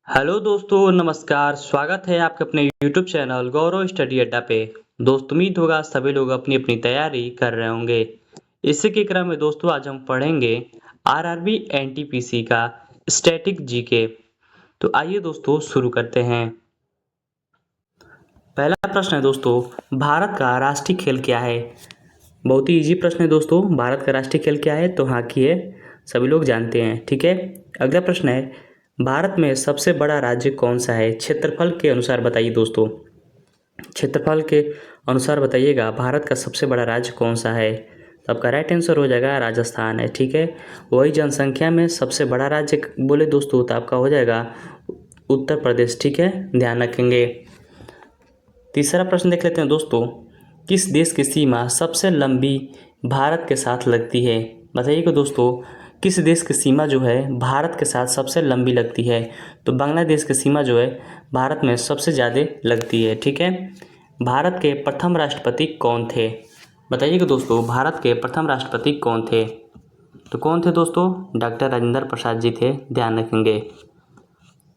Hello दोस्तों, नमस्कार। स्वागत है आपके अपने यूट्यूब चैनल गौरव स्टडी अड्डा पे। दोस्त उम्मीद होगा सभी लोग अपनी अपनी तैयारी कर रहे होंगे। इसी के क्रम में दोस्तों आज हम पढ़ेंगे आरआरबी एनटीपीसी का स्टैटिक जीके। तो आइए दोस्तों शुरू करते हैं। पहला प्रश्न है दोस्तों, भारत का राष्ट्रीय खेल क्या है? बहुत ही इजी प्रश्न है दोस्तों। भारत का राष्ट्रीय खेल क्या है? तो हॉकी है, सभी लोग जानते हैं। ठीक है। अगला प्रश्न है, भारत में सबसे बड़ा राज्य कौन सा है? क्षेत्रफल के अनुसार बताइए दोस्तों। क्षेत्रफल के अनुसार बताइएगा भारत का सबसे बड़ा राज्य कौन सा है? तो आपका राइट आंसर हो जाएगा राजस्थान है। ठीक है। वही जनसंख्या में सबसे बड़ा राज्य बोले दोस्तों तो आपका हो जाएगा उत्तर प्रदेश। ठीक है, ध्यान रखेंगे। तीसरा प्रश्न देख लेते हैं दोस्तों, किस देश की सीमा सबसे लंबी भारत के साथ लगती है? बताइएगा दोस्तों, किस देश की सीमा जो है भारत के साथ सबसे लंबी लगती है? तो बांग्लादेश की सीमा जो है भारत में सबसे ज़्यादा लगती है। ठीक है। भारत के प्रथम राष्ट्रपति कौन थे? बताइएगा दोस्तों, भारत के प्रथम राष्ट्रपति कौन थे? तो कौन थे दोस्तों? डॉक्टर राजेंद्र प्रसाद जी थे, ध्यान रखेंगे।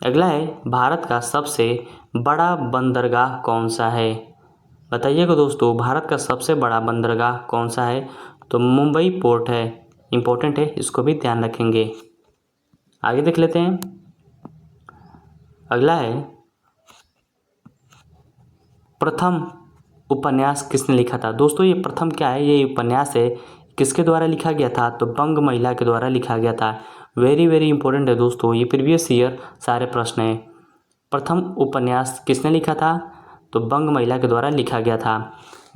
अगला है, भारत का सबसे बड़ा बंदरगाह कौन सा है? बताइएगा दोस्तों, भारत का सबसे बड़ा बंदरगाह कौन सा है? तो मुंबई पोर्ट है। इम्पोर्टेंट है, इसको भी ध्यान रखेंगे। आगे देख लेते हैं। अगला है, प्रथम उपन्यास किसने लिखा था? दोस्तों ये प्रथम क्या है, ये उपन्यास है, किसके द्वारा लिखा गया था? तो बंग महिला के द्वारा लिखा गया था। वेरी वेरी इंपॉर्टेंट है दोस्तों, ये प्रीवियस ईयर सारे प्रश्न हैं। प्रथम उपन्यास किसने लिखा था? तो बंग महिला के द्वारा लिखा गया था।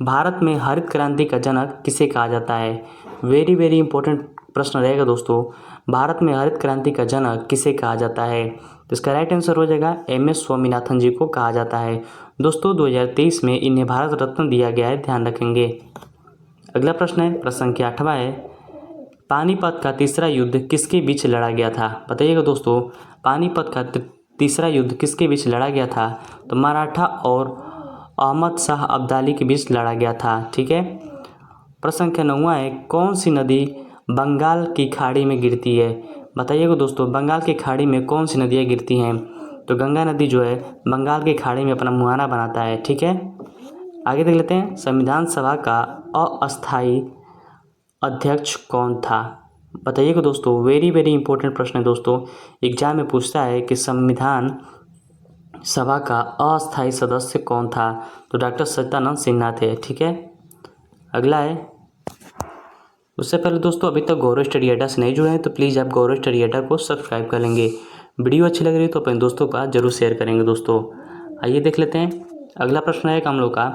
भारत में हरित क्रांति का जनक किसे कहा जाता है? वेरी वेरी इंपॉर्टेंट प्रश्न रहेगा दोस्तों। भारत में हरित क्रांति का जनक किसे कहा जाता है? तो इसका राइट आंसर हो जाएगा एम.एस. स्वामीनाथन जी को कहा जाता है। दोस्तों 2023 में इन्हें भारत रत्न दिया गया है, ध्यान रखेंगे। अगला प्रश्न है, प्रश्न संख्या 8वां है, पानीपत का तीसरा युद्ध किसके बीच लड़ा गया था? बताइएगा दोस्तों, पानीपत का तीसरा युद्ध किसके बीच लड़ा गया था? तो मराठा और अहमद शाह अब्दाली के बीच लड़ा गया था। ठीक है। प्रश्न संख्या 9वां है, कौन सी नदी बंगाल की खाड़ी में गिरती है? बताइएगा दोस्तों, बंगाल की खाड़ी में कौन सी नदियाँ गिरती हैं? तो गंगा नदी जो है बंगाल की खाड़ी में अपना मुहाना बनाता है। ठीक है। आगे देख लेते हैं, संविधान सभा का अस्थायी अध्यक्ष कौन था? बताइएगा दोस्तों, वेरी वेरी इंपॉर्टेंट प्रश्न है दोस्तों। एग्जाम में पूछता है कि संविधान सभा का अस्थायी सदस्य कौन था? तो डॉक्टर सत्यानंद सिन्हा थे। ठीक है। अगला है, उससे पहले दोस्तों अभी तक गौरव स्टडी अड्डा से नहीं जुड़े हैं तो प्लीज़ आप गौरव स्टडी अड्डा को सब्सक्राइब कर लेंगे। वीडियो अच्छी लग रही है तो अपने दोस्तों का जरूर शेयर करेंगे दोस्तों। आइए देख लेते हैं। अगला प्रश्न है हम लोग का,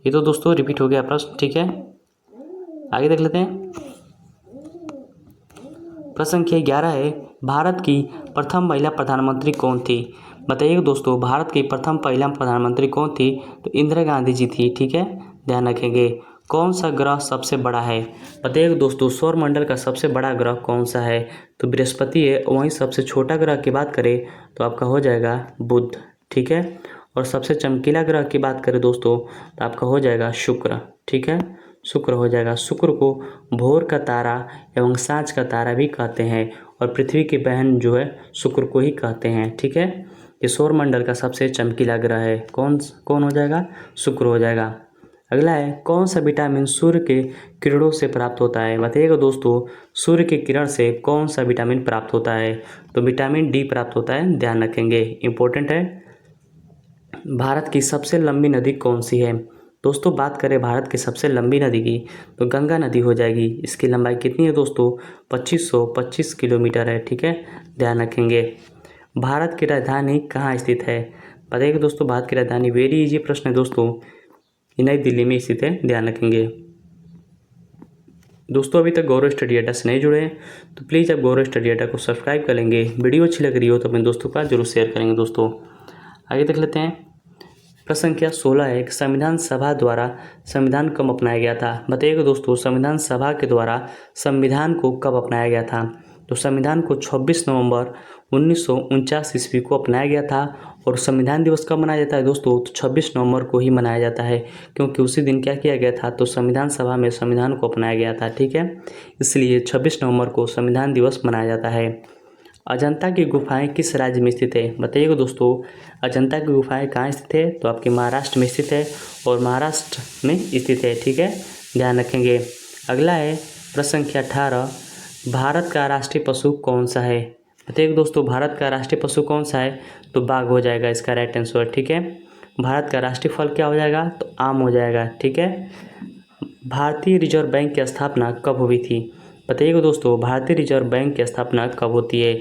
ये तो दोस्तों रिपीट हो गया प्रश्न। ठीक है। आगे देख लेते हैं। प्रश्न संख्या 11 है, भारत की प्रथम महिला प्रधानमंत्री कौन थी? बताइएगा दोस्तों, भारत की प्रथम महिला प्रधानमंत्री कौन थी? तो इंदिरा गांधी जी थी। ठीक है, ध्यान रखेंगे। कौन सा ग्रह सबसे बड़ा है? बताइएगा दोस्तों, सौर मंडल का सबसे बड़ा ग्रह कौन सा है? तो बृहस्पति है। वहीं सबसे छोटा ग्रह की बात करें तो आपका हो जाएगा बुध। ठीक है। और सबसे चमकीला ग्रह की बात करें दोस्तों तो आपका हो जाएगा शुक्र। ठीक है, शुक्र हो जाएगा। शुक्र को भोर का तारा एवं सांझ का तारा भी कहते हैं और पृथ्वी की बहन जो है शुक्र को ही कहते हैं। ठीक है। ये सौर मंडल का सबसे चमकीला ग्रह है। कौन कौन हो जाएगा? शुक्र हो जाएगा। अगला है, कौन सा विटामिन सूर्य के किरणों से प्राप्त होता है? बताइएगा दोस्तों, सूर्य के किरण से कौन सा विटामिन प्राप्त होता है? तो विटामिन डी प्राप्त होता है, ध्यान रखेंगे, इंपॉर्टेंट है। भारत की सबसे लंबी नदी कौन सी है? दोस्तों बात करें भारत की सबसे लंबी नदी की तो गंगा नदी हो जाएगी। इसकी लंबाई कितनी है दोस्तों? 2525 किलोमीटर है। ठीक है, ध्यान रखेंगे। भारत की राजधानी कहाँ स्थित है? बताइएगा दोस्तों, भारत की राजधानी, वेरी इजी प्रश्न है दोस्तों, ये नई दिल्ली में स्थित है, ध्यान रखेंगे। दोस्तों अभी तक गौरव स्टडी अड्डा से नहीं जुड़े हैं तो प्लीज़ आप गौरव स्टडी अड्डा को सब्सक्राइब कर लेंगे। वीडियो अच्छी लग रही हो तो अपने दोस्तों का जरूर शेयर करेंगे दोस्तों। आगे देख लेते हैं। प्रश्न संख्या 16 है, संविधान सभा द्वारा संविधान कब अपनाया गया था? बताइएगा दोस्तों, संविधान सभा के द्वारा संविधान को कब अपनाया गया था? तो संविधान को 26 नवंबर 1949 ईस्वी को अपनाया गया था। और संविधान दिवस कब मनाया जाता है दोस्तों? तो 26 नवंबर को ही मनाया जाता है, क्योंकि उसी दिन क्या किया गया था? तो संविधान सभा में संविधान को अपनाया गया था। ठीक है, इसलिए 26 नवंबर को संविधान दिवस मनाया जाता है। अजंता की गुफाएं किस राज्य में स्थित है? बताइएगा दोस्तों, अजंता की गुफाएं कहाँ स्थित है? तो आपके महाराष्ट्र में स्थित है और महाराष्ट्र में स्थित है। ठीक है, ध्यान रखेंगे। अगला है प्रश्न संख्या 18, भारत का राष्ट्रीय पशु कौन सा है? बताइए दोस्तों, भारत का राष्ट्रीय पशु कौन सा है? तो बाघ हो जाएगा इसका राइट आंसर। ठीक है, भारत का राष्ट्रीय फल क्या हो जाएगा? तो आम हो जाएगा। ठीक है, भारतीय रिजर्व बैंक की स्थापना कब हुई थी? बताइएगा दोस्तों, भारतीय रिजर्व बैंक की स्थापना कब होती है?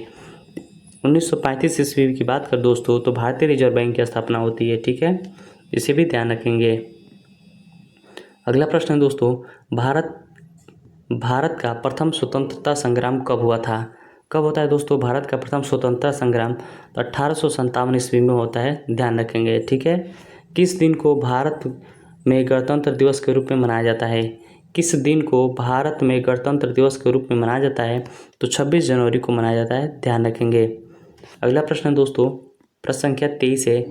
1935 ईस्वी की बात कर दोस्तों तो भारतीय रिजर्व बैंक की स्थापना होती है। ठीक है, इसे भी ध्यान रखेंगे। अगला प्रश्न है दोस्तों, भारत का प्रथम स्वतंत्रता संग्राम कब हुआ था? कब होता है दोस्तों भारत का प्रथम स्वतंत्रता संग्राम? तो 1857 ईस्वी में होता है, ध्यान रखेंगे। ठीक है, किस दिन को भारत में गणतंत्र दिवस के रूप में मनाया जाता है? किस दिन को भारत में गणतंत्र दिवस के रूप में मनाया जाता है? तो 26 जनवरी को मनाया जाता है, ध्यान रखेंगे। अगला प्रश्न है दोस्तों, प्रश्न संख्या 23 है,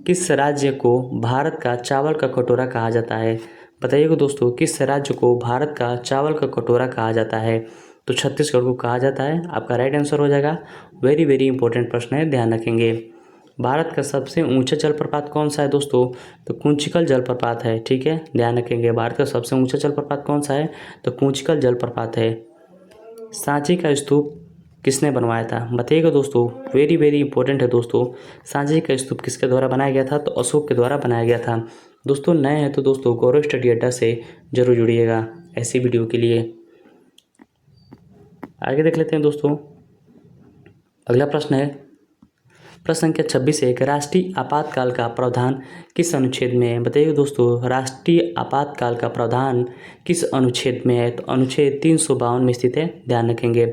किस राज्य को भारत का चावल का कटोरा कहा जाता है? बताइएगा दोस्तों, किस राज्य को भारत का चावल का कटोरा कहा जाता है? तो छत्तीसगढ़ को कहा जाता है, आपका राइट आंसर हो जाएगा। वेरी वेरी इंपॉर्टेंट प्रश्न है, ध्यान रखेंगे। भारत का सबसे ऊंचा जलप्रपात कौन सा है दोस्तों? तो कुंचिकल जलप्रपात है। ठीक है, ध्यान रखेंगे। भारत का सबसे ऊंचा जलप्रपात कौन सा है? तो कुंचिकल जलप्रपात है। सांची का स्तूप किसने बनवाया था? बताइएगा दोस्तों, वेरी वेरी इंपॉर्टेंट है दोस्तों। सांची का स्तूप किसके द्वारा बनाया गया था? तो अशोक के द्वारा बनाया गया था। दोस्तों नए हैं तो दोस्तों गौरव स्टडी अड्डा से जरूर जुड़िएगा ऐसी वीडियो के लिए। आगे देख लेते हैं दोस्तों, अगला प्रश्न है प्रश्न संख्या 26 है, राष्ट्रीय आपातकाल का प्रावधान किस अनुच्छेद में है? बताइए दोस्तों, राष्ट्रीय आपातकाल का प्रावधान किस अनुच्छेद में है? तो अनुच्छेद 352 में स्थित है, ध्यान रखेंगे।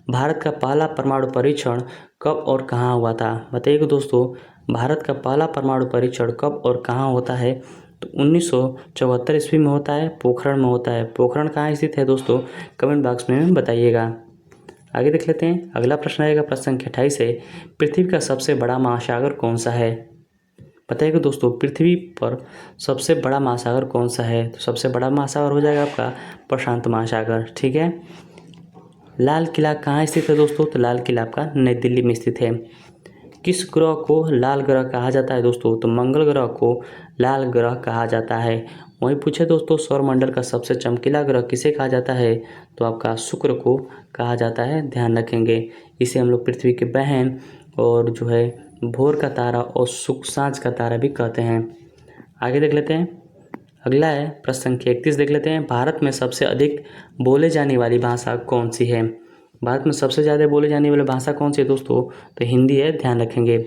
भारत का पहला परमाणु परीक्षण कब और कहाँ हुआ था? बताइएगा दोस्तों, भारत का पहला परमाणु परीक्षण कब और कहाँ होता है? तो 1974 ईस्वी में होता है, पोखरण में होता है। पोखरण कहाँ स्थित है दोस्तों? कमेंट बॉक्स में बताइएगा। आगे देख लेते हैं, अगला प्रश्न आएगा प्रश्न संख्या 28 है, पृथ्वी का सबसे बड़ा महासागर कौन सा है? बताइएगा दोस्तों, पृथ्वी पर सबसे बड़ा महासागर कौन सा है? तो सबसे बड़ा महासागर हो जाएगा आपका प्रशांत महासागर। ठीक है, लाल किला कहाँ स्थित है दोस्तों? तो लाल किला आपका नई दिल्ली में स्थित है। किस ग्रह को लाल ग्रह कहा जाता है दोस्तों? तो मंगल ग्रह को लाल ग्रह कहा जाता है। वहीं पूछे दोस्तों, सौरमंडल का सबसे चमकीला ग्रह किसे कहा जाता है? तो आपका शुक्र को कहा जाता है, ध्यान रखेंगे। इसे हम लोग पृथ्वी की बहन और जो है भोर का तारा और सांझ का तारा भी कहते हैं। आगे देख लेते हैं, अगला है प्रश्न संख्या 31 देख लेते हैं, भारत में सबसे अधिक बोले जाने वाली भाषा कौन सी है? भारत में सबसे ज़्यादा बोले जाने वाली भाषा कौन सी है दोस्तों? तो हिंदी है, ध्यान रखेंगे।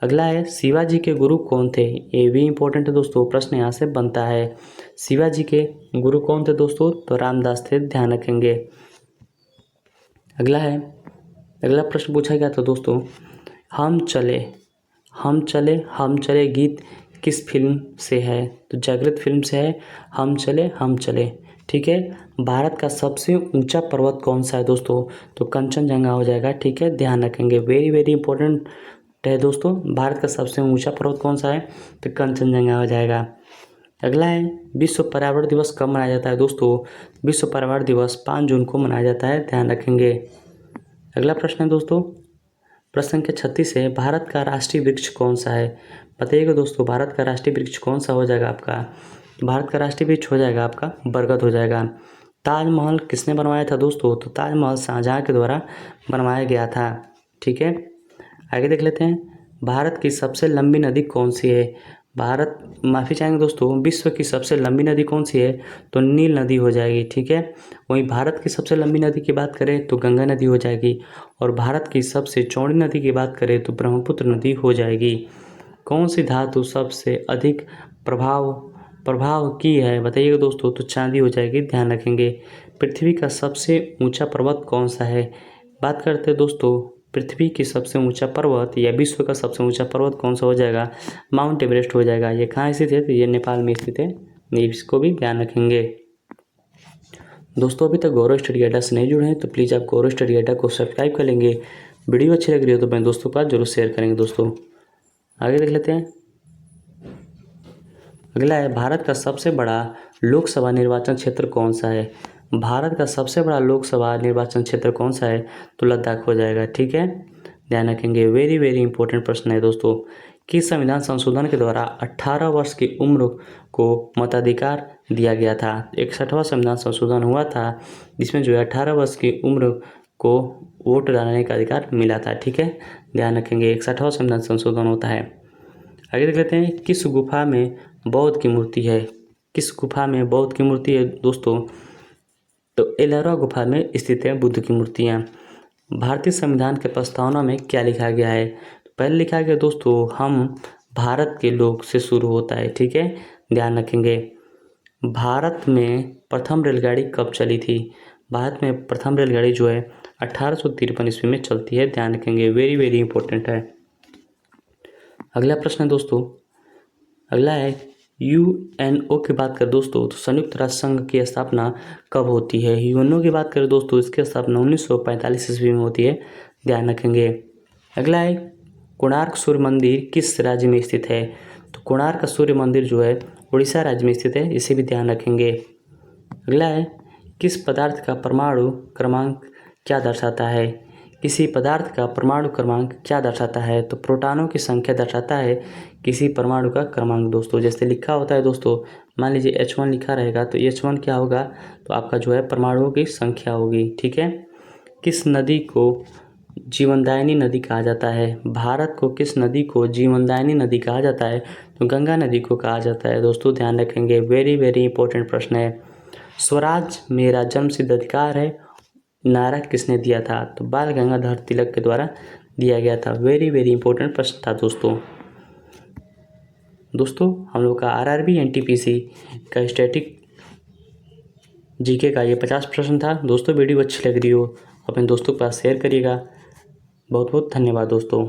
अगला है, शिवाजी के गुरु कौन थे? ये भी इंपॉर्टेंट है दोस्तों, प्रश्न यहाँ से बनता है। शिवाजी के गुरु कौन थे दोस्तों? तो रामदास थे, ध्यान रखेंगे। अगला प्रश्न पूछा गया था दोस्तों, हम चले गीत किस फिल्म से है? तो जागृत फिल्म से है हम चले। ठीक है, भारत का सबसे ऊंचा पर्वत कौन सा है दोस्तों? तो कंचनजंगा हो जाएगा। ठीक है, ध्यान रखेंगे, वेरी वेरी इंपॉर्टेंट है दोस्तों। भारत का सबसे ऊंचा पर्वत कौन सा है? तो कंचनजंगा हो जाएगा। अगला है, विश्व पर्यावरण दिवस कब मनाया जाता है दोस्तों? विश्व पर्यावरण दिवस 5 जून को मनाया जाता है, ध्यान रखेंगे। अगला प्रश्न है दोस्तों, प्रश्न संख्या 36 है, भारत का राष्ट्रीय वृक्ष कौन सा है? बताइएगा दोस्तों, भारत का राष्ट्रीय वृक्ष कौन सा हो जाएगा आपका? भारत का राष्ट्रीय वृक्ष हो जाएगा आपका बरगद हो जाएगा। ताजमहल किसने बनवाया था दोस्तों? तो ताजमहल शाहजहाँ के द्वारा बनवाया गया था। ठीक है, आगे देख लेते हैं, भारत की सबसे लंबी नदी कौन सी है? माफ़ी चाहेंगे दोस्तों, विश्व की सबसे लंबी नदी कौन सी है? तो नील नदी हो जाएगी। ठीक है, वहीं भारत की सबसे लंबी नदी की बात करें तो गंगा नदी हो जाएगी, और भारत की सबसे चौड़ी नदी की बात करें तो ब्रह्मपुत्र नदी हो जाएगी। कौन सी धातु सबसे अधिक प्रभाव की है? बताइएगा दोस्तों, तो चांदी हो जाएगी, ध्यान रखेंगे। पृथ्वी का सबसे ऊंचा पर्वत कौन सा है? बात करते हैं दोस्तों, पृथ्वी की सबसे ऊंचा पर्वत या विश्व का सबसे ऊंचा पर्वत कौन सा हो जाएगा? माउंट एवरेस्ट हो जाएगा। ये कहाँ स्थित है? तो ये नेपाल में स्थित है, इसको भी ध्यान रखेंगे। दोस्तों अभी तक गौरव स्टडी अड्डा से नहीं जुड़े हैं तो प्लीज़ आप गौरव स्टडी अड्डा को सब्सक्राइब कर लेंगे। वीडियो अच्छी लग रही हो तो अपने दोस्तों के पास जरूर शेयर करेंगे दोस्तों। आगे देख लेते हैं, अगला है, भारत का सबसे बड़ा लोकसभा निर्वाचन क्षेत्र कौन सा है? भारत का सबसे बड़ा लोकसभा निर्वाचन क्षेत्र कौन सा है? तो लद्दाख हो जाएगा। ठीक है, ध्यान रखेंगे। वेरी वेरी इंपॉर्टेंट प्रश्न है दोस्तों। किस संविधान संशोधन के द्वारा 18 वर्ष की उम्र को मताधिकार दिया गया था? 61वां संविधान संशोधन हुआ था जिसमें जो है 18 वर्ष की उम्र को वोट डालने का अधिकार मिला था। ठीक है, ध्यान रखेंगे। 61वां संविधान संशोधन होता है। आगे देख लेते हैं, किस गुफा में बौद्ध की मूर्ति है? किस गुफा में बौद्ध की मूर्ति है दोस्तों? तो एलोरा गुफा में स्थित है बुद्ध की मूर्तियाँ। भारतीय संविधान के प्रस्तावना में क्या लिखा गया है? तो पहले लिखा गया दोस्तों, हम भारत के लोग से शुरू होता है। ठीक है, ध्यान रखेंगे। भारत में प्रथम रेलगाड़ी कब चली थी? भारत में प्रथम रेलगाड़ी जो है 1853 ईस्वी में चलती है। ध्यान रखेंगे, वेरी वेरी इंपॉर्टेंट है। अगला प्रश्न है दोस्तों, अगला है यूएनओ की बात करें दोस्तों तो संयुक्त राष्ट्र संघ की स्थापना कब होती है? यूएनओ की बात करें दोस्तों, इसकी स्थापना 1945 ईस्वी में होती है। ध्यान रखेंगे। अगला है, कोणार्क सूर्य मंदिर किस राज्य में स्थित है? तो कोणार्क सूर्य मंदिर जो है उड़ीसा राज्य में स्थित है, इसे भी ध्यान रखेंगे। अगला है, किस पदार्थ का परमाणु क्रमांक क्या दर्शाता है? किसी पदार्थ का परमाणु क्रमांक क्या दर्शाता है? तो प्रोटॉनों की संख्या दर्शाता है किसी परमाणु का क्रमांक दोस्तों। जैसे लिखा होता है दोस्तों, मान लीजिए H1 लिखा रहेगा तो H1 क्या होगा? तो आपका जो है परमाणुओं की संख्या होगी। ठीक है, किस नदी को जीवनदायिनी नदी कहा जाता है? भारत को किस नदी को जीवनदायिनी नदी कहा जाता है? तो गंगा नदी को कहा जाता है दोस्तों। ध्यान रखेंगे, वेरी वेरी इंपॉर्टेंट प्रश्न है। स्वराज मेरा जन्मसिद्ध अधिकार है नारा किसने दिया था? तो बाल गंगाधर तिलक के द्वारा दिया गया था। वेरी वेरी इंपॉर्टेंट प्रश्न था दोस्तों हम लोग का आरआरबी एनटीपीसी का स्टैटिक जीके का ये 50 प्रश्न था दोस्तों। वीडियो अच्छी लग रही हो अपने दोस्तों के पास शेयर करिएगा। बहुत बहुत धन्यवाद दोस्तों।